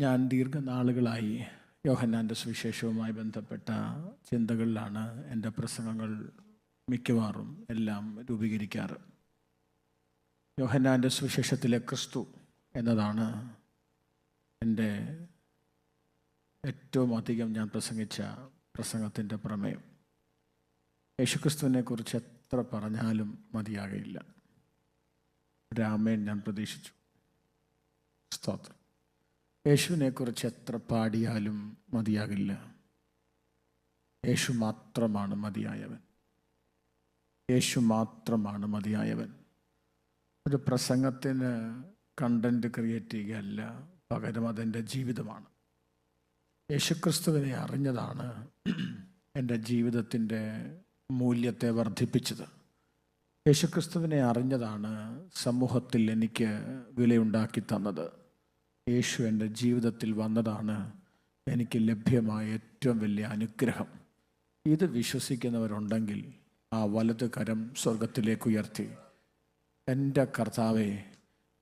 ഞാൻ ദീർഘനാളുകളായി യോഹന്നാൻ്റെ സുവിശേഷവുമായി ബന്ധപ്പെട്ട ചിന്തകളിലാണ് എൻ്റെ പ്രസംഗങ്ങൾ മിക്കവാറും എല്ലാം രൂപീകരിക്കാറ്. യോഹന്നാൻ്റെ സുവിശേഷത്തിലെ ക്രിസ്തു എന്നതാണ് എൻ്റെ ഏറ്റവും അധികം ഞാൻ പ്രസംഗിച്ച പ്രസംഗത്തിൻ്റെ പ്രമേയം. യേശുക്രിസ്തുവിനെക്കുറിച്ച് എത്ര പറഞ്ഞാലും മതിയാകയില്ല. രാമേൻ ഞാൻ പ്രതീക്ഷിച്ചു. സ്തോത്രം. യേശുവിനെക്കുറിച്ച് എത്ര പാടിയാലും മതിയാകില്ല. യേശു മാത്രമാണ് മതിയായവൻ. യേശു മാത്രമാണ് മതിയായവൻ. ഒരു പ്രസംഗത്തിന് കണ്ടൻറ്റ് ക്രിയേറ്റ് ചെയ്യുകയല്ല, പകരം അതെൻ്റെ ജീവിതമാണ്. യേശുക്രിസ്തുവിനെ അറിഞ്ഞതാണ് എൻ്റെ ജീവിതത്തിൻ്റെ മൂല്യത്തെ വർദ്ധിപ്പിച്ചത്. യേശുക്രിസ്തുവിനെ അറിഞ്ഞതാണ് സമൂഹത്തിൽ എനിക്ക് വിലയുണ്ടാക്കി തന്നത്. യേശു എൻ്റെ ജീവിതത്തിൽ വന്നതാണ് എനിക്ക് ലഭ്യമായ ഏറ്റവും വലിയ അനുഗ്രഹം. ഇത് വിശ്വസിക്കുന്നവരുണ്ടെങ്കിൽ ആ വലത് കരം സ്വർഗത്തിലേക്ക് ഉയർത്തി, എൻ്റെ കർത്താവേ,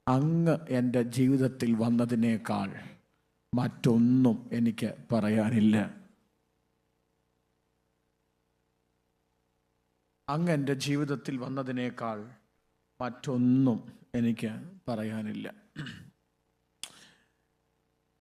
അങ്ങ് എൻ്റെ ജീവിതത്തിൽ വന്നതിനേക്കാൾ മറ്റൊന്നും എനിക്ക് പറയാനില്ല. അങ്ങ് എൻ്റെ ജീവിതത്തിൽ വന്നതിനേക്കാൾ മറ്റൊന്നും എനിക്ക് പറയാനില്ല.